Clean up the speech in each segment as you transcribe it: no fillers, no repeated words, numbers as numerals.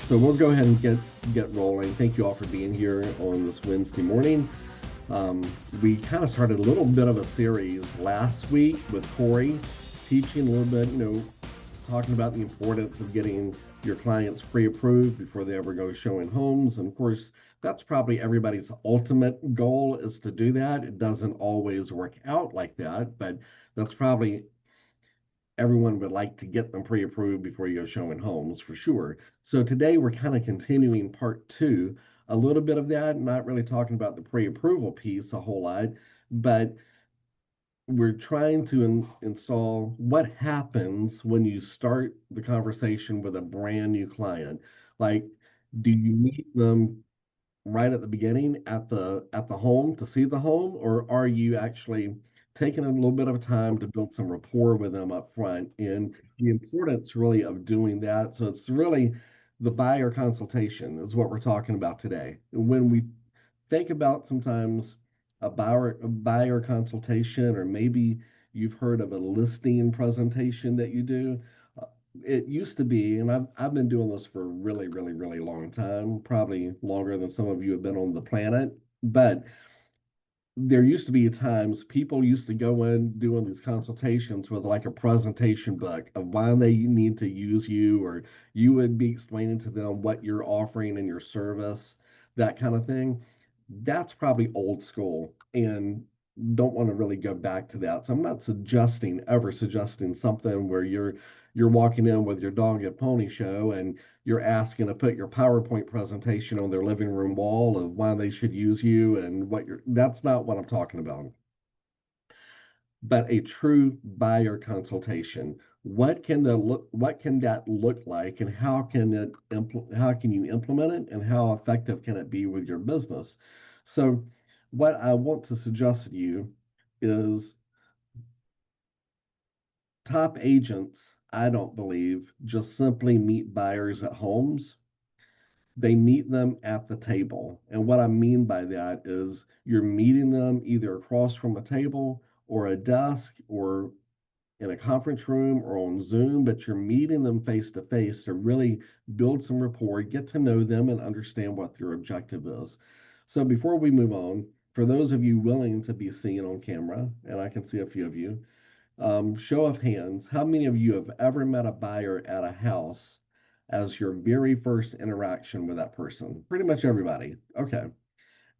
So we'll go ahead and get rolling. Thank you all for being here on this Wednesday morning. Um, we kind of started a little bit of a series last week with Corey, teaching a little bit, talking about the importance of getting your clients pre-approved before they ever go showing homes. And of course, that's probably everybody's ultimate goal is to do that. It doesn't always work out like that, but that's probably everyone would like to get them pre-approved before you go showing homes for sure. So today we're kind of continuing part two, a little bit of that, not really talking about the pre-approval piece a whole lot, but we're trying to install what happens when you start the conversation with a brand new client. Like, do you meet them right at the beginning at the home to see the home, or are you actually taking a little bit of time to build some rapport with them up front? And the importance really of doing that. So it's really the buyer consultation is what we're talking about today. When we think about sometimes a buyer consultation, or maybe you've heard of a listing presentation that you do. uh, It used to be, and I've been doing this for a really, really, really long time, probably longer than some of you have been on the planet. But there used to be times people used to go in doing these consultations with like a presentation book of why they need to use you, or you would be explaining to them what you're offering in your service, that kind of thing. That's probably old school and don't want to really go back to that. So I'm not ever suggesting something where you're walking in with your dog at pony show and you're asking to put your PowerPoint presentation on their living room wall of why they should use you and what you're that's not what I'm talking about. But a true buyer consultation. What can that look like, and how can you implement it, and how effective can it be with your business? So what I want to suggest to you is top agents, I don't believe, just simply meet buyers at homes. They meet them at the table. And what I mean by that is you're meeting them either across from a table or a desk or in a conference room or on Zoom, but you're meeting them face to face to really build some rapport, get to know them, and understand what their objective is. So before we move on, for those of you willing to be seen on camera, and I can see a few of you, show of hands, how many of you have ever met a buyer at a house as your very first interaction with that person? Pretty much everybody. Okay.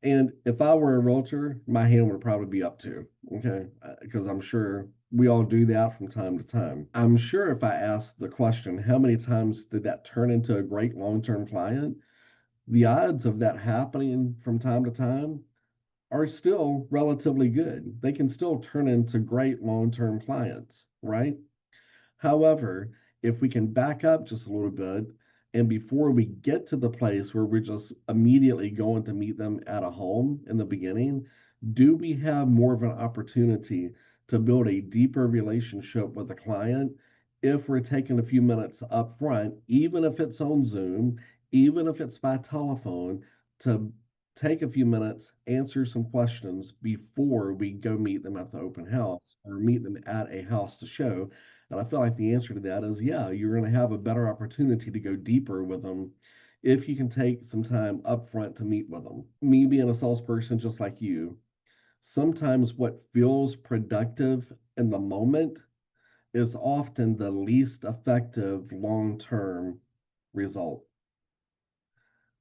And if I were a realtor, my hand would probably be up too. Okay. Because I'm sure we all do that from time to time. I'm sure if I asked the question, how many times did that turn into a great long term client? The odds of that happening from time to time are still relatively good. They can still turn into great long term clients, right? However, if we can back up just a little bit, and before we get to the place where we're just immediately going to meet them at a home in the beginning, do we have more of an opportunity to build a deeper relationship with the client if we're taking a few minutes up front, even if it's on Zoom, even if it's by telephone, to take a few minutes, answer some questions before we go meet them at the open house or meet them at a house to show? And I feel like the answer to that is yeah, you're going to have a better opportunity to go deeper with them if you can take some time up front to meet with them. Me being a salesperson just like you, sometimes what feels productive in the moment is often the least effective long term result.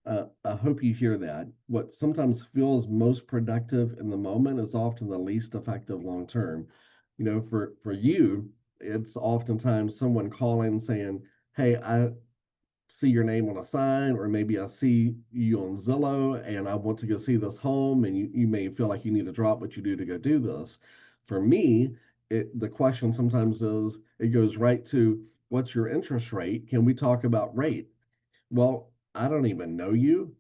I hope you hear that. What sometimes feels most productive in the moment is often the least effective long term. For you, it's oftentimes someone calling saying, "Hey, I see your name on a sign, or maybe I see you on Zillow, and I want to go see this home," and you may feel like you need to drop what you do to go do this. For me, the question sometimes is it goes right to, "What's your interest rate? Can we talk about rate?" Well, I don't even know you.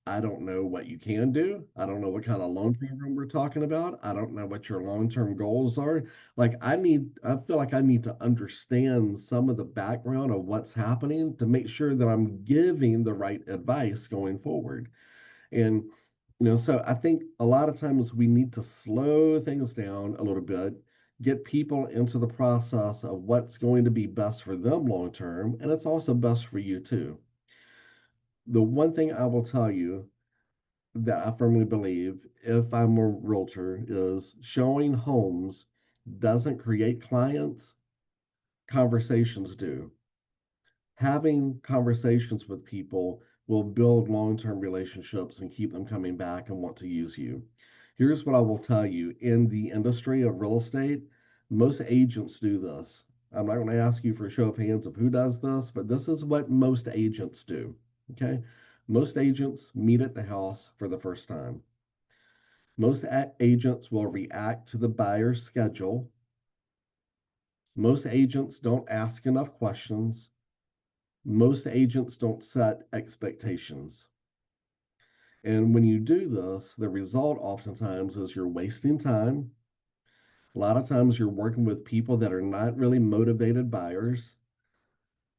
I don't know what you can do. I don't know what kind of loan program we're talking about. I don't know what your long-term goals are. I feel like I need to understand some of the background of what's happening to make sure that I'm giving the right advice going forward. And, so I think a lot of times we need to slow things down a little bit, get people into the process of what's going to be best for them long term, and it's also best for you too. The one thing I will tell you that I firmly believe, if I'm a realtor, is showing homes doesn't create clients, conversations do. Having conversations with people will build long-term relationships and keep them coming back and want to use you. Here's what I will tell you. In the industry of real estate, most agents do this. I'm not going to ask you for a show of hands of who does this, but this is what most agents do. Okay. Most agents meet at the house for the first time. Most agents will react to the buyer's schedule. Most agents don't ask enough questions. Most agents don't set expectations. And when you do this, the result oftentimes is you're wasting time. A lot of times you're working with people that are not really motivated buyers.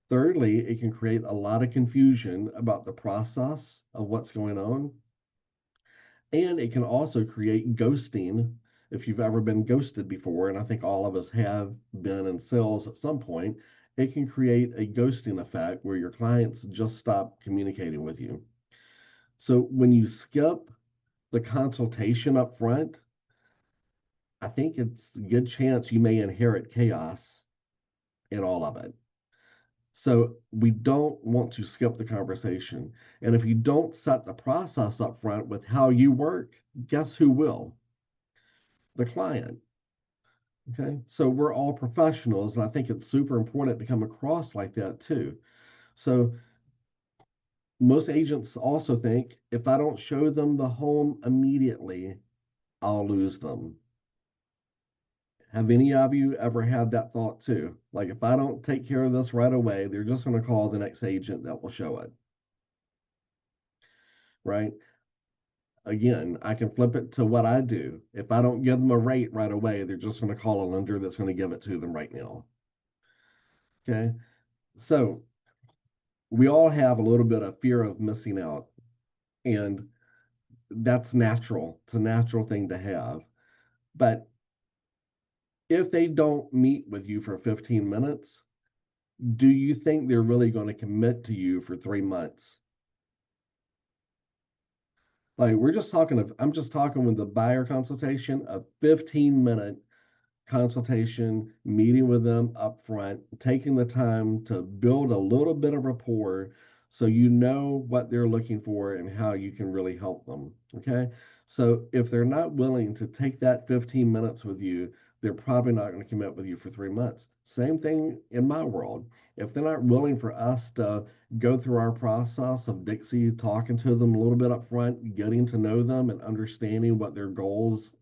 Thirdly, it can create a lot of confusion about the process of what's going on. And it can also create ghosting if you've ever been ghosted before. And I think all of us have been in sales at some point. It can create a ghosting effect where your clients just stop communicating with you. So when you skip the consultation up front, I think it's a good chance you may inherit chaos in all of it. So we don't want to skip the conversation. And if you don't set the process up front with how you work, guess who will? The client. Okay. So we're all professionals, and I think it's super important to come across like that too. So most agents also think if I don't show them the home immediately, I'll lose them. Have any of you ever had that thought too? Like, if I don't take care of this right away, they're just going to call the next agent that will show it, right? Again, I can flip it to what I do. If I don't give them a rate right away, they're just going to call a lender that's going to give it to them right now. Okay. So we all have a little bit of fear of missing out, and that's natural. It's a natural thing to have. But if they don't meet with you for 15 minutes, do you think they're really going to commit to you for 3 months? Like I'm just talking with the buyer consultation, a 15-minute consultation, meeting with them up front, taking the time to build a little bit of rapport so you know what they're looking for and how you can really help them. Okay. So if they're not willing to take that 15 minutes with you, they're probably not going to commit with you for 3 months. Same thing in my world. If they're not willing for us to go through our process of Dixie, talking to them a little bit up front, getting to know them and understanding what their goals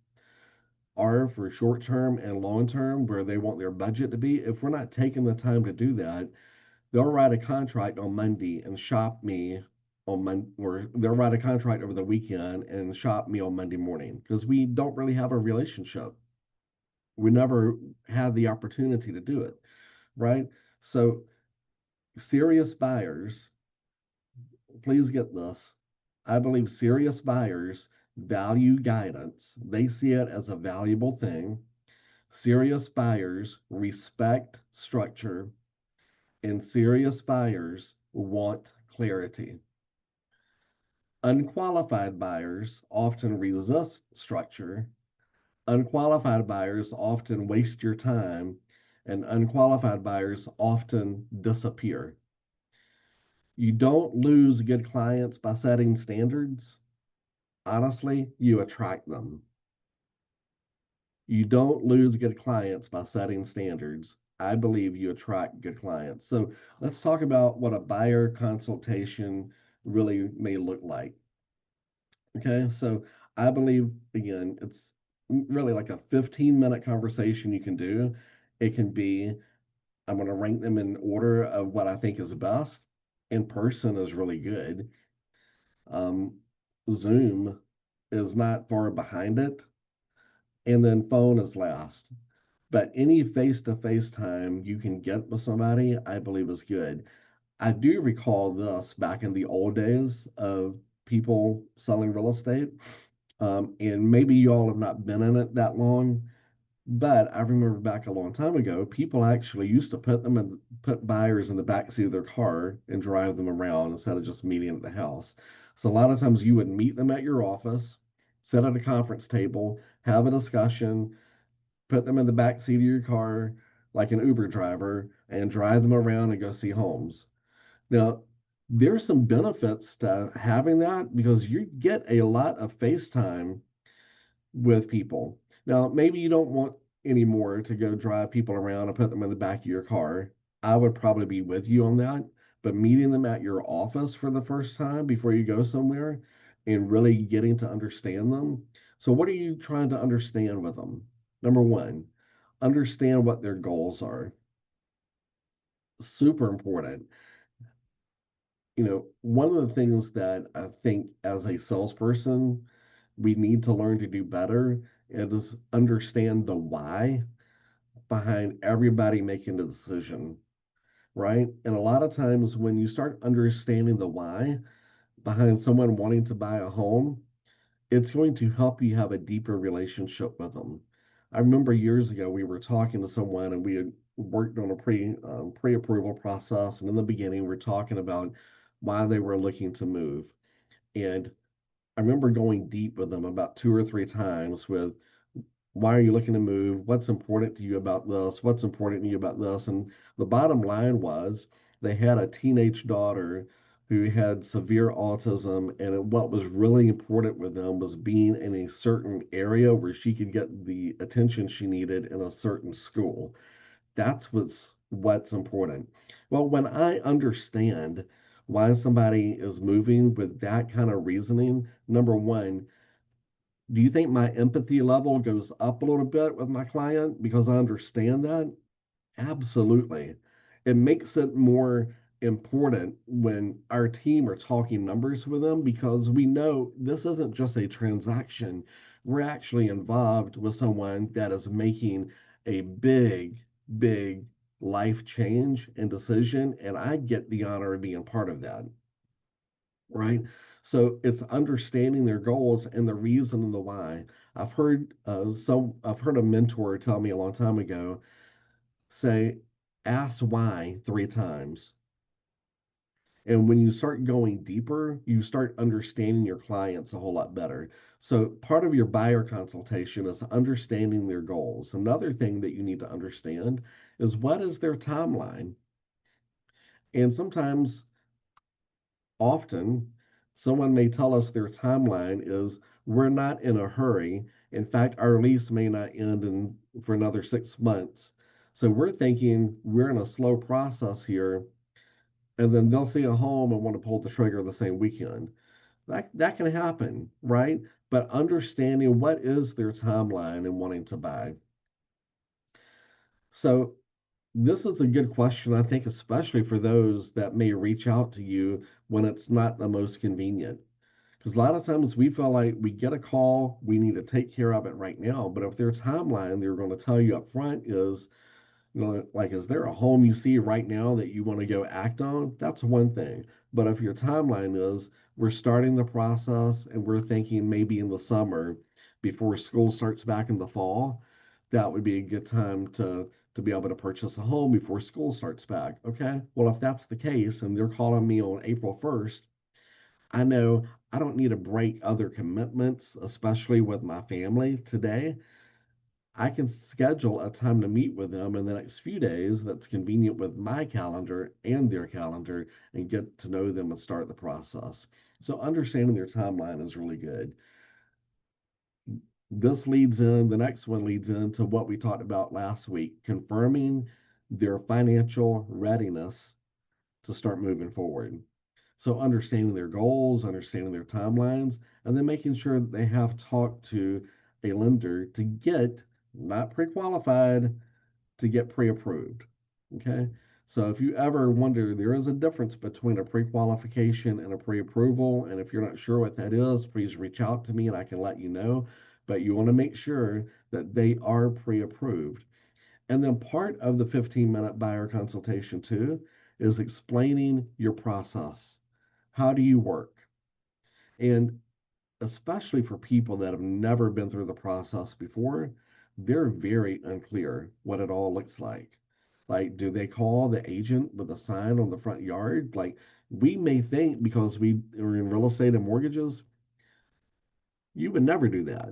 are for short term and long term, where they want their budget to be, if we're not taking the time to do that, they'll write a contract on Monday and shop me on Monday, or they'll write a contract over the weekend and shop me on Monday morning because we don't really have a relationship. We never had the opportunity to do it, right? So, serious buyers, please get this. I believe serious buyers value guidance, they see it as a valuable thing. Serious buyers respect structure, and serious buyers want clarity. Unqualified buyers often resist structure. Unqualified buyers often waste your time, and unqualified buyers often disappear. You don't lose good clients by setting standards. Honestly, you attract them. You don't lose good clients by setting standards. I believe you attract good clients. So let's talk about what a buyer consultation really may look like. Okay, so I believe, again, it's really like a 15-minute conversation you can do. It can be, I'm going to rank them in order of what I think is best. In person is really good. Um, Zoom is not far behind it. And then phone is last. But any face-to-face time you can get with somebody, I believe is good. I do recall this back in the old days of people selling real estate. And maybe you all have not been in it that long, but I remember back a long time ago, people actually used to put buyers in the back seat of their car and drive them around instead of just meeting at the house. So a lot of times you would meet them at your office, sit at a conference table, have a discussion, put them in the back seat of your car like an Uber driver, and drive them around and go see homes. Now, there's some benefits to having that because you get a lot of face time with people. Now, maybe you don't want anymore to go drive people around and put them in the back of your car. I would probably be with you on that, but meeting them at your office for the first time before you go somewhere and really getting to understand them. So, what are you trying to understand with them? Number one, understand what their goals are. Super important. One of the things that I think as a salesperson, we need to learn to do better is understand the why behind everybody making the decision, right? And a lot of times when you start understanding the why behind someone wanting to buy a home, it's going to help you have a deeper relationship with them. I remember years ago we were talking to someone and we had worked on a pre-approval process, and in the beginning we're talking about why they were looking to move. And I remember going deep with them about two or three times with why are you looking to move? What's important to you about this? What's important to you about this? And the bottom line was they had a teenage daughter who had severe autism, and what was really important with them was being in a certain area where she could get the attention she needed in a certain school. That's what's important. Well, when I understand why somebody is moving with that kind of reasoning, number one, do you think my empathy level goes up a little bit with my client because I understand that? Absolutely. It makes it more important when our team are talking numbers with them because we know this isn't just a transaction. We're actually involved with someone that is making a big, big life change and decision, and I get the honor of being part of that, right? So it's understanding their goals and the reason and the why. I've heard a mentor tell me a long time ago say, ask why three times. And when you start going deeper, you start understanding your clients a whole lot better. So part of your buyer consultation is understanding their goals. Another thing that you need to understand is what is their timeline. And often, someone may tell us their timeline is we're not in a hurry. In fact, our lease may not end for another 6 months. So we're thinking we're in a slow process here, and then they'll see a home and want to pull the trigger the same weekend. That can happen, right? But understanding what is their timeline and wanting to buy. So this is a good question, I think, especially for those that may reach out to you when it's not the most convenient. Because a lot of times we feel like we get a call, we need to take care of it right now. But if their timeline, they're going to tell you up front is, like, is there a home you see right now that you want to go act on? That's one thing. But if your timeline is, we're starting the process and we're thinking maybe in the summer before school starts back in the fall, that would be a good time to be able to purchase a home before school starts back. Okay. Well, if that's the case and they're calling me on April 1st, I know I don't need to break other commitments, especially with my family today. I can schedule a time to meet with them in the next few days that's convenient with my calendar and their calendar and get to know them and start the process. So understanding their timeline is really good. The next one leads into what we talked about last week, confirming their financial readiness to start moving forward. So understanding their goals, understanding their timelines, and then making sure that they have talked to a lender to get not pre-qualified, to get pre-approved. Okay. So if you ever wonder, there is a difference between a pre-qualification and a pre-approval. And if you're not sure what that is, please reach out to me and I can let you know. But you want to make sure that they are pre-approved. And then part of the 15-minute buyer consultation too is explaining your process. How do you work? And especially for people that have never been through the process before, they're very unclear what it all looks like. Like, do they call the agent with a sign on the front yard? Like, we may think because we are in real estate and mortgages, you would never do that.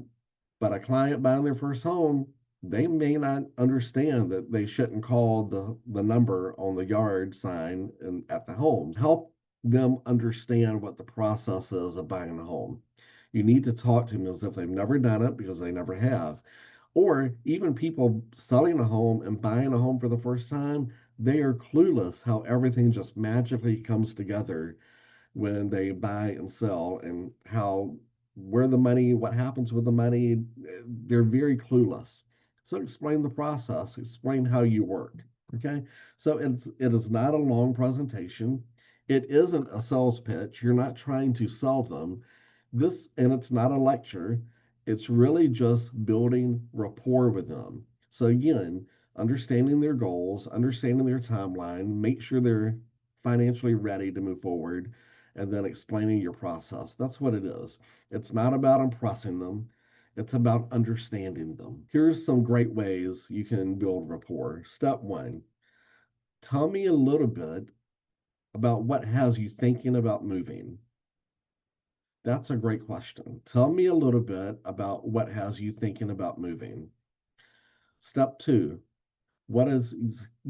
But a client buying their first home, they may not understand that they shouldn't call the number on the yard sign and at the home. Help them understand what the process is of buying a home. You need to talk to them as if they've never done it because they never have. Or even people selling a home and buying a home for the first time, they are clueless how everything just magically comes together when they buy and sell and how where the money, what happens with the money, they're very clueless. So explain the process, explain how you work. Okay. So it is not a long presentation. It isn't a sales pitch. You're not trying to sell them. This and it's not a lecture. It's really just building rapport with them. So again, understanding their goals, understanding their timeline, make sure they're financially ready to move forward, and then explaining your process. That's what it is. It's not about impressing them, it's about understanding them. Here's some great ways you can build rapport. Step one, tell me a little bit about what has you thinking about moving. That's a great question. Tell me a little bit about what has you thinking about moving. Step two, what is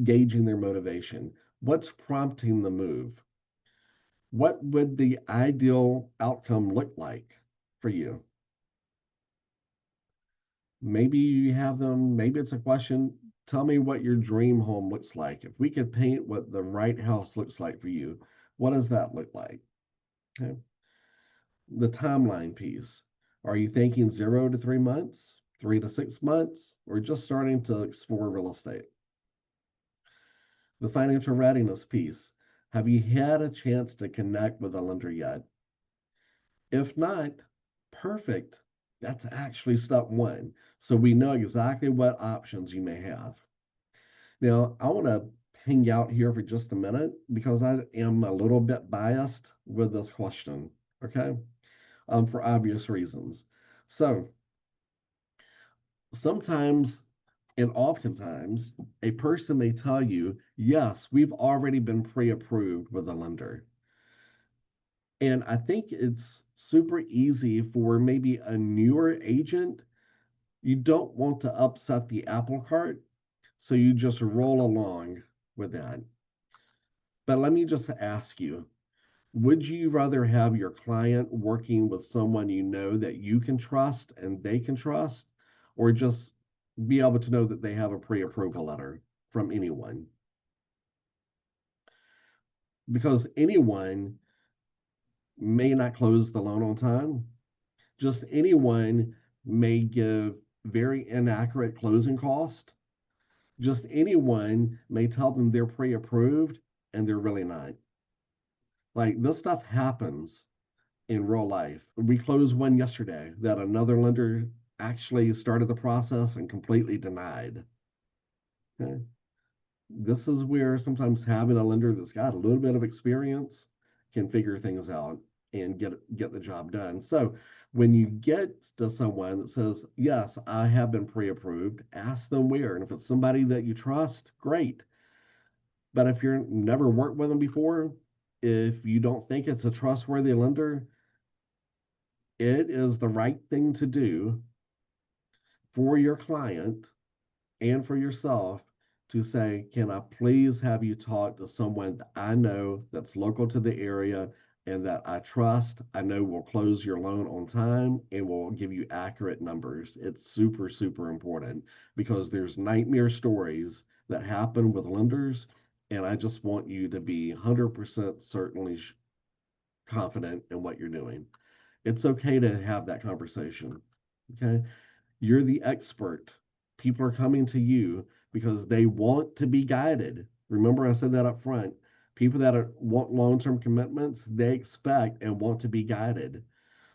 gauging their motivation? What's prompting the move? What would the ideal outcome look like for you? Maybe you have them, maybe it's a question. Tell me what your dream home looks like. If we could paint what the right house looks like for you, what does that look like? Okay. The timeline piece. Are you thinking 0 to 3 months, 3 to 6 months, or just starting to explore real estate? The financial readiness piece. Have you had a chance to connect with a lender yet? If not, perfect. That's actually step one. So we know exactly what options you may have. Now, I want to hang out here for just a minute because I am a little bit biased with this question, okay? For obvious reasons. So sometimes and oftentimes, a person may tell you, yes, we've already been pre approved with a lender. And I think it's super easy for maybe a newer agent. You don't want to upset the apple cart, so you just roll along with that. But let me just ask you, would you rather have your client working with someone you know that you can trust and they can trust, or just be able to know that they have a pre approval letter from anyone? Because anyone may not close the loan on time, just anyone may give very inaccurate closing cost. Just anyone may tell them they're pre approved and they're really not. Like this stuff happens in real life. We closed one yesterday that another lender actually started the process and completely denied. Okay. This is where sometimes having a lender that's got a little bit of experience can figure things out and get the job done. So when you get to someone that says, yes, I have been pre-approved, ask them where. And if it's somebody that you trust, great. But if you're never worked with them before, if you don't think it's a trustworthy lender, it is the right thing to do for your client and for yourself to say, can I please have you talk to someone that I know that's local to the area and that I trust, I know will close your loan on time and will give you accurate numbers. It's super, super important because there's nightmare stories that happen with lenders. And I just want you to be 100% certainly confident in what you're doing. It's okay to have that conversation. Okay. You're the expert. People are coming to you because they want to be guided. Remember, I said that up front. People that want long term commitments, they expect and want to be guided.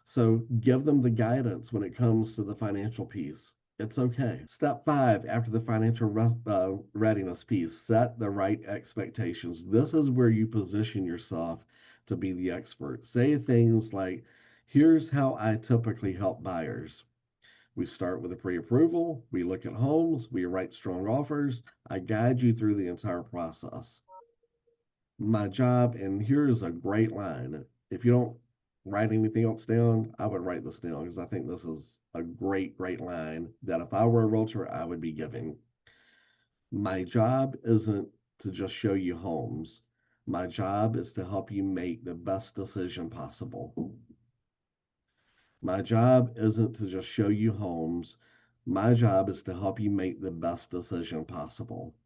So give them the guidance when it comes to the financial piece. It's okay. Step five, after the financial readiness piece, set the right expectations. This is where you position yourself to be the expert. Say things like, here's how I typically help buyers. We start with a pre-approval. We look at homes. We write strong offers. I guide you through the entire process. My job, and here's a great line. If you don't write anything else down, I would write this down because I think this is a great, great line that if I were a realtor, I would be giving. My job isn't to just show you homes. My job is to help you make the best decision possible. My job isn't to just show you homes. My job is to help you make the best decision possible.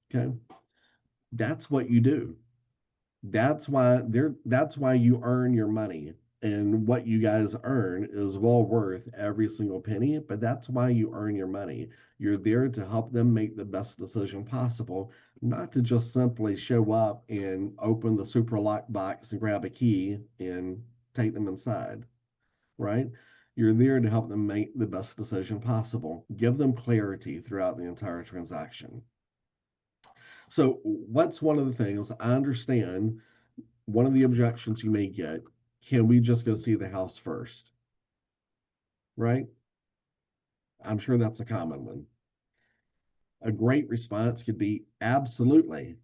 Okay? That's what you do. That's why you earn your money. And what you guys earn is well worth every single penny, but that's why you earn your money. You're there to help them make the best decision possible, not to just simply show up and open the super lock box and grab a key and take them inside, right? You're there to help them make the best decision possible. Give them clarity throughout the entire transaction. So, what's one of the things I understand? One of the objections you may get, can we just go see the house first? Right? I'm sure that's a common one. A great response could be absolutely.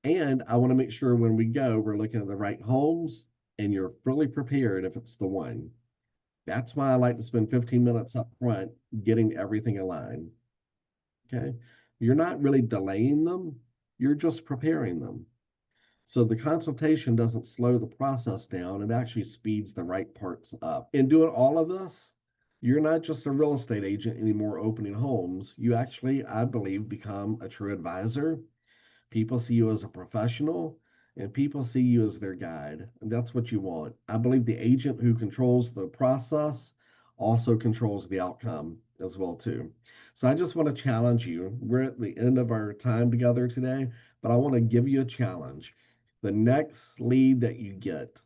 And I want to make sure when we go, we're looking at the right homes and you're fully prepared if it's the one. That's why I like to spend 15 minutes up front getting everything aligned. Okay. You're not really delaying them, you're just preparing them. So the consultation doesn't slow the process down, it actually speeds the right parts up. In doing all of this, you're not just a real estate agent anymore opening homes. You actually, I believe, become a true advisor. People see you as a professional and people see you as their guide. And that's what you want. I believe the agent who controls the process also controls the outcome as well too. So I just want to challenge you. We're at the end of our time together today, but I want to give you a challenge. The next lead that you get,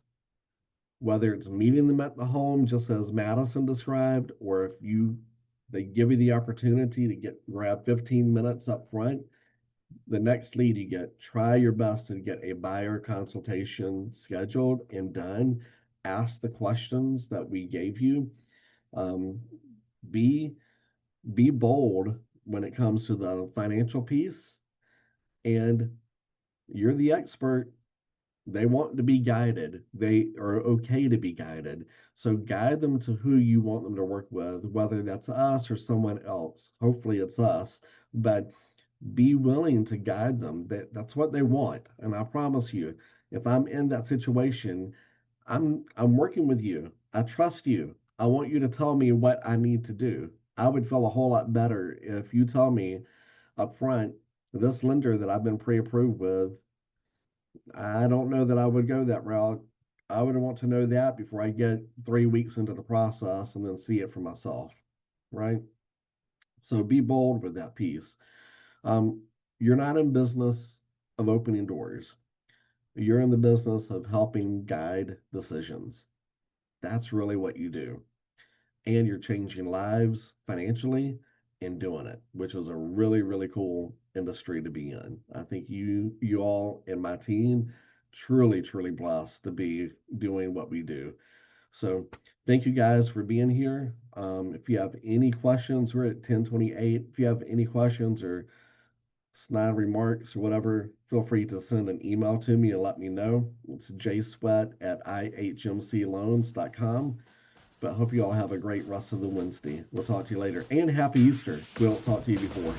whether it's meeting them at the home, just as Madison described, or if they give you the opportunity to grab 15 minutes up front, the next lead you get, try your best to get a buyer consultation scheduled and done. Ask the questions that we gave you. Um, be be bold when it comes to the financial piece, and you're the expert. They want to be guided. They are okay to be guided. So guide them to who you want them to work with, whether that's us or someone else. Hopefully it's us, but be willing to guide them. That's what they want. And I promise you, if I'm in that situation, I'm working with you. I trust you. I want you to tell me what I need to do. I would feel a whole lot better if you tell me up front, this lender that I've been pre-approved with, I don't know that I would go that route. I would want to know that before I get 3 weeks into the process and then see it for myself, right? So be bold with that piece. Um, you're not in business of opening doors. You're in the business of helping guide decisions. That's really what you do. And you're changing lives financially and doing it, which is a really, really cool industry to be in. I think you all and my team truly, truly blessed to be doing what we do. So thank you guys for being here. If you have any questions, we're at 10:28. If you have any questions or snide remarks or whatever, feel free to send an email to me and let me know. It's jsweat@ihmcloans.com. But I hope you all have a great rest of the Wednesday. We'll talk to you later. And happy Easter. We'll talk to you before.